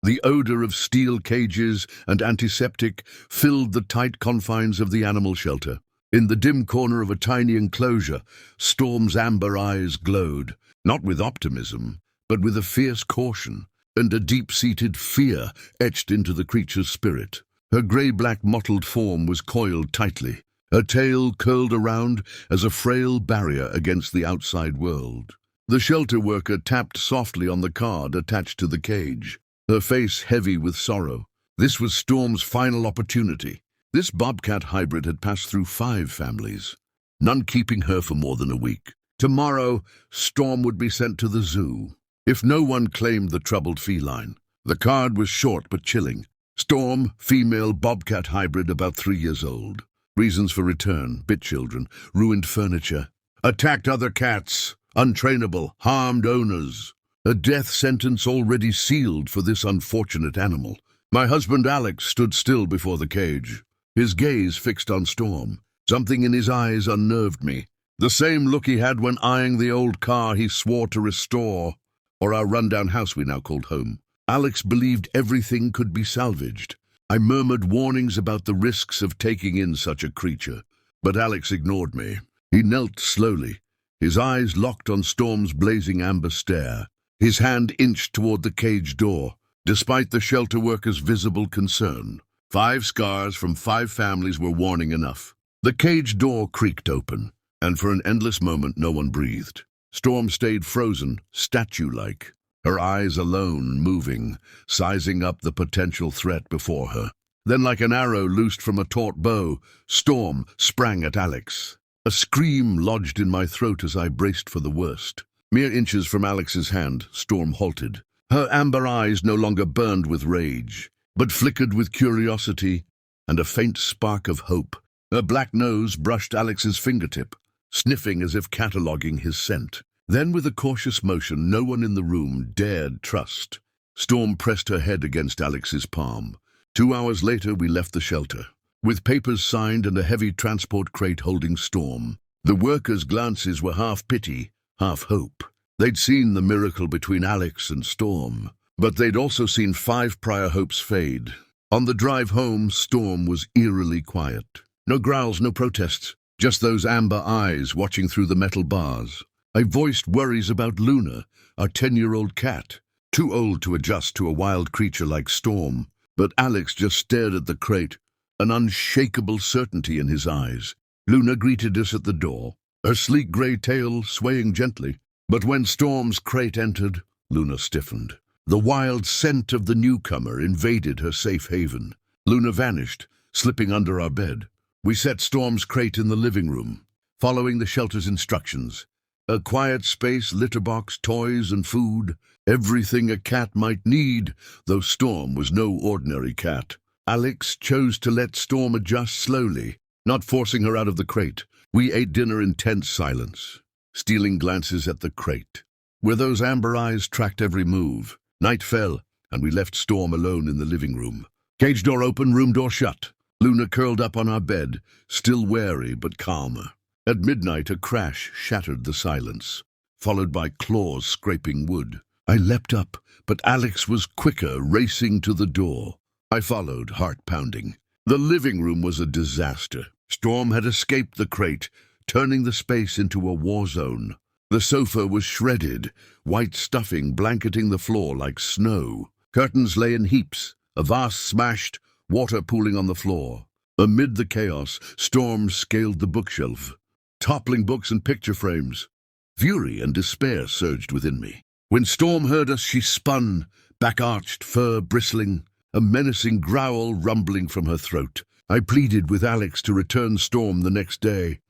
The odor of steel cages and antiseptic filled the tight confines of the animal shelter. In the dim corner of a tiny enclosure, Storm's amber eyes glowed, not with optimism, but with a fierce caution, and a deep-seated fear etched into the creature's spirit. Her grey-black mottled form was coiled tightly, her tail curled around as a frail barrier against the outside world. The shelter worker tapped softly on the card attached to the cage, her face heavy with sorrow. This was Storm's final opportunity. This bobcat hybrid had passed through 5 families, none keeping her for more than a week. Tomorrow, Storm would be sent to the zoo, if no one claimed the troubled feline. The card was short but chilling. Storm, female bobcat hybrid, about 3 years old. Reasons for return: bit children, ruined furniture, attacked other cats, untrainable, harmed owners. A death sentence already sealed for this unfortunate animal. My husband Alex stood still before the cage, his gaze fixed on Storm. Something in his eyes unnerved me. The same look he had when eyeing the old car he swore to restore, or our rundown house we now called home. Alex believed everything could be salvaged. I murmured warnings about the risks of taking in such a creature, but Alex ignored me. He knelt slowly, his eyes locked on Storm's blazing amber stare. His hand inched toward the cage door, despite the shelter worker's visible concern. 5 scars from 5 families were warning enough. The cage door creaked open, and for an endless moment no one breathed. Storm stayed frozen, statue-like, her eyes alone moving, sizing up the potential threat before her. Then, like an arrow loosed from a taut bow, Storm sprang at Alex. A scream lodged in my throat as I braced for the worst. Mere inches from Alex's hand, Storm halted. Her amber eyes no longer burned with rage, but flickered with curiosity and a faint spark of hope. Her black nose brushed Alex's fingertip, sniffing as if cataloging his scent. Then, with a cautious motion no one in the room dared trust, Storm pressed her head against Alex's palm. 2 hours later, we left the shelter, with papers signed and a heavy transport crate holding Storm. The workers' glances were half pity, half hope. They'd seen the miracle between Alex and Storm, but they'd also seen 5 prior hopes fade. On the drive home, Storm was eerily quiet. No growls, no protests, just those amber eyes watching through the metal bars. I voiced worries about Luna, our 10-year-old cat, too old to adjust to a wild creature like Storm. But Alex just stared at the crate, an unshakable certainty in his eyes. Luna greeted us at the door, her sleek grey tail swaying gently. But when Storm's crate entered, Luna stiffened. The wild scent of the newcomer invaded her safe haven. Luna vanished, slipping under our bed. We set Storm's crate in the living room, following the shelter's instructions. A quiet space, litter box, toys and food, everything a cat might need, though Storm was no ordinary cat. Alex chose to let Storm adjust slowly, not forcing her out of the crate. We ate dinner in tense silence, stealing glances at the crate, where those amber eyes tracked every move. Night fell, and we left Storm alone in the living room. Cage door open, room door shut. Luna curled up on our bed, still wary but calmer. At midnight, a crash shattered the silence, followed by claws scraping wood. I leapt up, but Alex was quicker, racing to the door. I followed, heart pounding. The living room was a disaster. Storm had escaped the crate, turning the space into a war zone. The sofa was shredded, white stuffing blanketing the floor like snow. Curtains lay in heaps, a vase smashed, water pooling on the floor. Amid the chaos, Storm scaled the bookshelf, toppling books and picture frames. Fury and despair surged within me. When Storm heard us, she spun, back-arched, fur bristling, a menacing growl rumbling from her throat. I pleaded with Alex to return Storm the next day,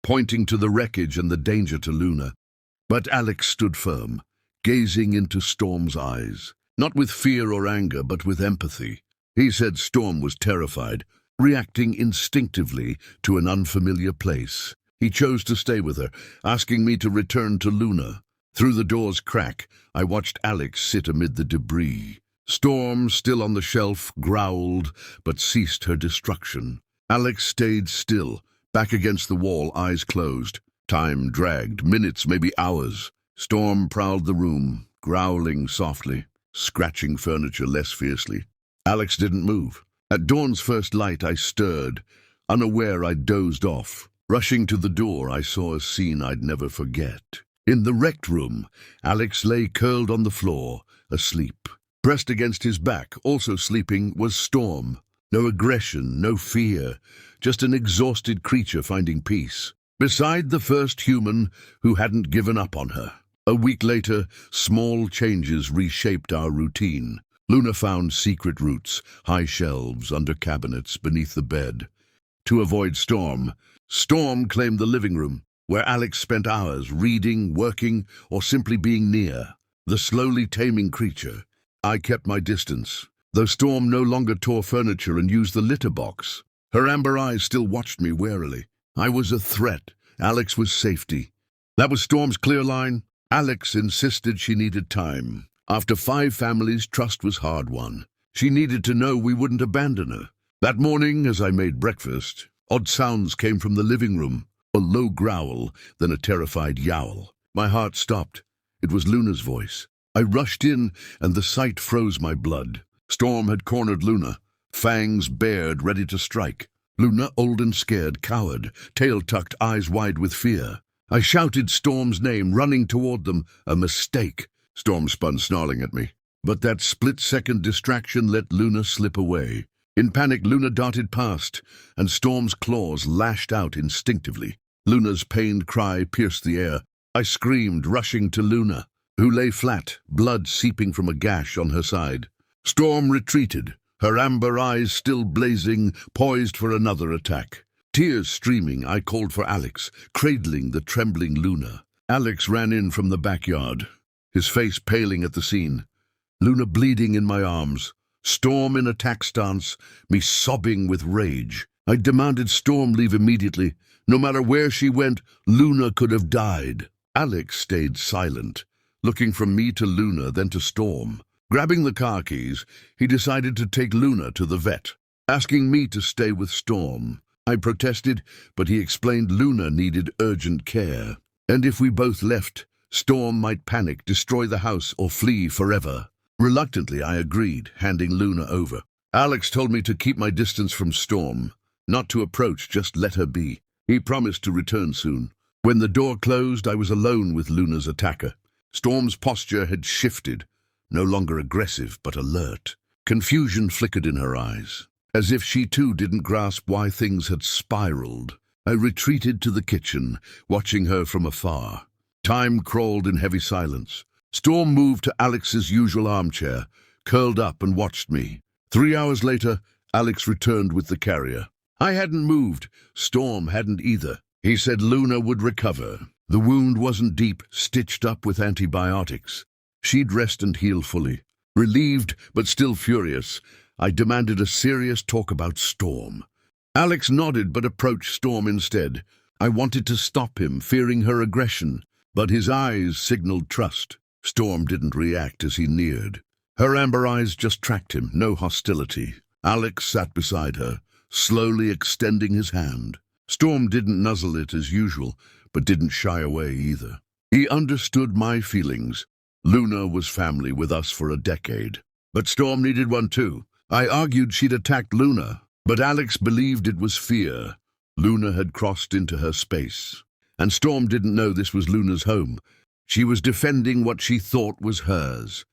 pointing to the wreckage and the danger to Luna. But Alex stood firm, gazing into Storm's eyes, not with fear or anger, but with empathy. He said Storm was terrified, reacting instinctively to an unfamiliar place. He chose to stay with her, asking me to return to Luna. Through the door's crack, I watched Alex sit amid the debris. Storm, still on the shelf, growled, but ceased her destruction. Alex stayed still, back against the wall, eyes closed. Time dragged, minutes, maybe hours. Storm prowled the room, growling softly. scratching furniture less fiercely. Alex didn't move. At dawn's first light, I stirred. Unaware, I dozed off. Rushing to the door, I saw a scene I'd never forget. In the rec room, Alex lay curled on the floor, asleep. Pressed against his back, also sleeping, was Storm. No aggression, no fear, just an exhausted creature finding peace. Beside the first human who hadn't given up on her. A week later, small changes reshaped our routine. Luna found secret routes, high shelves, under cabinets, beneath the bed. To avoid Storm claimed the living room, where Alex spent hours reading, working, or simply being near. The slowly taming creature. I kept my distance, though Storm no longer tore furniture and used the litter box. Her amber eyes still watched me warily. I was a threat. Alex was safety. That was Storm's clear line. Alex insisted she needed time. After 5 families, trust was hard-won. She needed to know we wouldn't abandon her. That morning, as I made breakfast, odd sounds came from the living room. A low growl, then a terrified yowl. My heart stopped. It was Luna's voice. I rushed in, and the sight froze my blood. Storm had cornered Luna, fangs bared, ready to strike. Luna, old and scared, cowered, tail tucked, eyes wide with fear. I shouted Storm's name, running toward them. A mistake. Storm spun, snarling at me. But that split-second distraction let Luna slip away. In panic, Luna darted past, and Storm's claws lashed out instinctively. Luna's pained cry pierced the air. I screamed, rushing to Luna, who lay flat, blood seeping from a gash on her side. Storm retreated, her amber eyes still blazing, poised for another attack. Tears streaming, I called for Alex, cradling the trembling Luna. Alex ran in from the backyard, his face paling at the scene. Luna bleeding in my arms. Storm in attack stance, me sobbing with rage. I demanded Storm leave immediately. No matter where she went, Luna could have died. Alex stayed silent, looking from me to Luna, then to Storm. Grabbing the car keys, he decided to take Luna to the vet, asking me to stay with Storm. I protested, but he explained Luna needed urgent care, and if we both left, Storm might panic, destroy the house, or flee forever. Reluctantly, I agreed, handing Luna over. Alex told me to keep my distance from Storm, not to approach, just let her be. He promised to return soon. When the door closed, I was alone with Luna's attacker. Storm's posture had shifted, no longer aggressive, but alert. Confusion flickered in her eyes, as if she too didn't grasp why things had spiraled. I retreated to the kitchen, watching her from afar. Time crawled in heavy silence. Storm moved to Alex's usual armchair, curled up and watched me. 3 hours later, Alex returned with the carrier. I hadn't moved. Storm hadn't either. He said Luna would recover. The wound wasn't deep, stitched up with antibiotics. She'd rest and heal fully. Relieved, but still furious, I demanded a serious talk about Storm. Alex nodded but approached Storm instead. I wanted to stop him, fearing her aggression, but his eyes signaled trust. Storm didn't react as he neared. Her amber eyes just tracked him, no hostility. Alex sat beside her, slowly extending his hand. Storm didn't nuzzle it as usual, but didn't shy away either. He understood my feelings. Luna was family with us for a decade. But Storm needed one too. I argued she'd attacked Luna, but Alex believed it was fear. Luna had crossed into her space. And Storm didn't know this was Luna's home. She was defending what she thought was hers.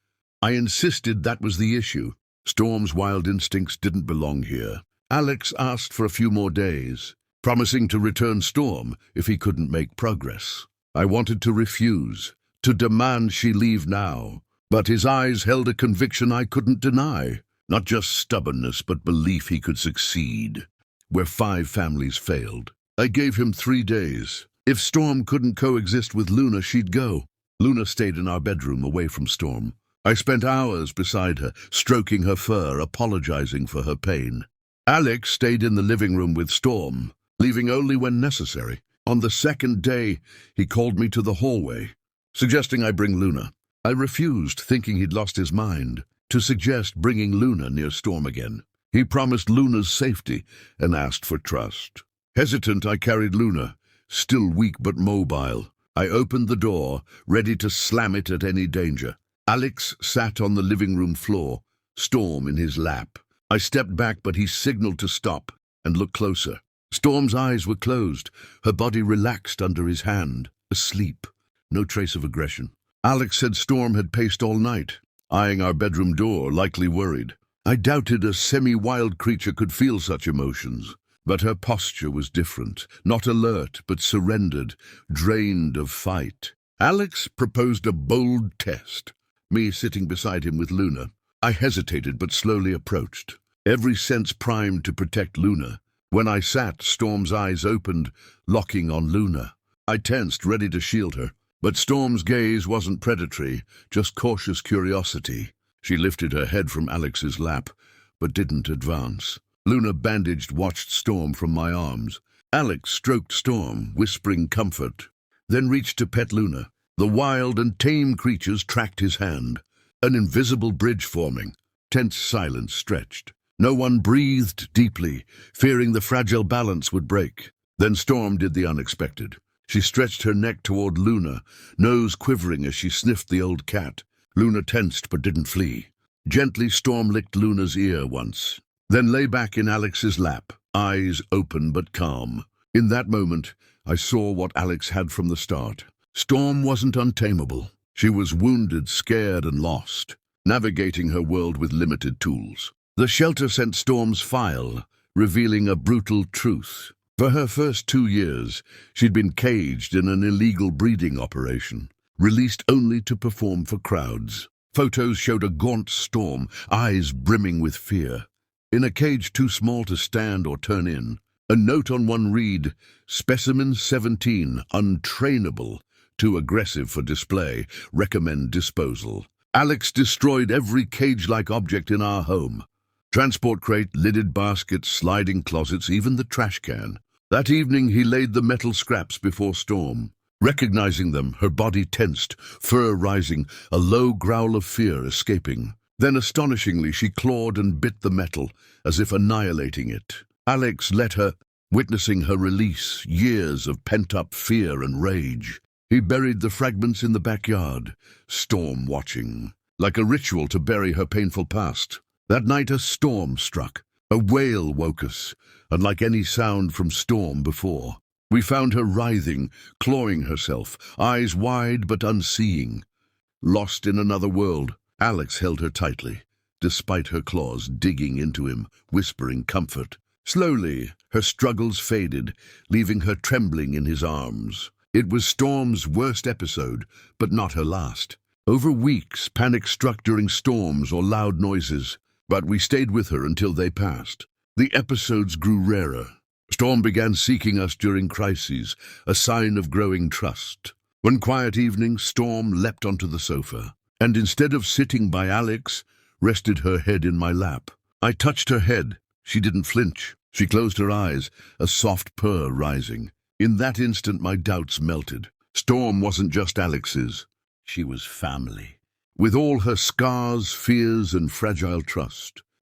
I insisted that was the issue. Storm's wild instincts didn't belong here. Alex asked for a few more days, promising to return Storm if he couldn't make progress. I wanted to refuse, to demand she leave now. But his eyes held a conviction I couldn't deny. Not just stubbornness, but belief he could succeed. Where 5 families failed. I gave him 3 days. If Storm couldn't coexist with Luna, she'd go. Luna stayed in our bedroom, away from Storm. I spent hours beside her, stroking her fur, apologizing for her pain. Alex stayed in the living room with Storm, leaving only when necessary. On the 2nd day, he called me to the hallway, suggesting I bring Luna. I refused, thinking he'd lost his mind, to suggest bringing Luna near Storm again. He promised Luna's safety and asked for trust. Hesitant, I carried Luna, still weak but mobile. I opened the door, ready to slam it at any danger. Alex sat on the living room floor, Storm in his lap. I stepped back, but he signaled to stop and look closer. Storm's eyes were closed, her body relaxed under his hand, asleep. No trace of aggression. Alex said Storm had paced all night, eyeing our bedroom door, likely worried. I doubted a semi-wild creature could feel such emotions, but her posture was different, not alert, but surrendered, drained of fight. Alex proposed a bold test, me sitting beside him with Luna. I hesitated, but slowly approached, every sense primed to protect Luna. When I sat, Storm's eyes opened, locking on Luna. I tensed, ready to shield her. But Storm's gaze wasn't predatory, just cautious curiosity. She lifted her head from Alex's lap, but didn't advance. Luna, bandaged, watched Storm from my arms. Alex stroked Storm, whispering comfort, then reached to pet Luna. The wild and tame creatures tracked his hand, an invisible bridge forming. Tense silence stretched. No one breathed deeply, fearing the fragile balance would break. Then Storm did the unexpected. She stretched her neck toward Luna, nose quivering as she sniffed the old cat. Luna tensed but didn't flee. Gently, Storm licked Luna's ear once, then lay back in Alex's lap, eyes open but calm. In that moment, I saw what Alex had from the start. Storm wasn't untamable. She was wounded, scared, and lost, navigating her world with limited tools. The shelter sent Storm's file, revealing a brutal truth. For her first 2 years, she'd been caged in an illegal breeding operation, released only to perform for crowds. Photos showed a gaunt Storm, eyes brimming with fear, in a cage too small to stand or turn in. A note on one read, Specimen 17, untrainable, too aggressive for display, recommend disposal. Alex destroyed every cage-like object in our home. Transport crate, lidded baskets, sliding closets, even the trash can. That evening he laid the metal scraps before Storm. Recognizing them, her body tensed, fur rising, a low growl of fear escaping. Then astonishingly she clawed and bit the metal, as if annihilating it. Alex let her, witnessing her release, years of pent-up fear and rage. He buried the fragments in the backyard, Storm watching, like a ritual to bury her painful past. That night a storm struck. A wail woke us, unlike any sound from Storm before. We found her writhing, clawing herself, eyes wide but unseeing. Lost in another world, Alex held her tightly, despite her claws digging into him, whispering comfort. Slowly, her struggles faded, leaving her trembling in his arms. It was Storm's worst episode, but not her last. Over weeks, panic struck during storms or loud noises, but we stayed with her until they passed. The episodes grew rarer. Storm began seeking us during crises, a sign of growing trust. One quiet evening, Storm leapt onto the sofa, and instead of sitting by Alex, rested her head in my lap. I touched her head. She didn't flinch. She closed her eyes, a soft purr rising. In that instant, my doubts melted. Storm wasn't just Alex's. She was family. With all her scars, fears, and fragile trust.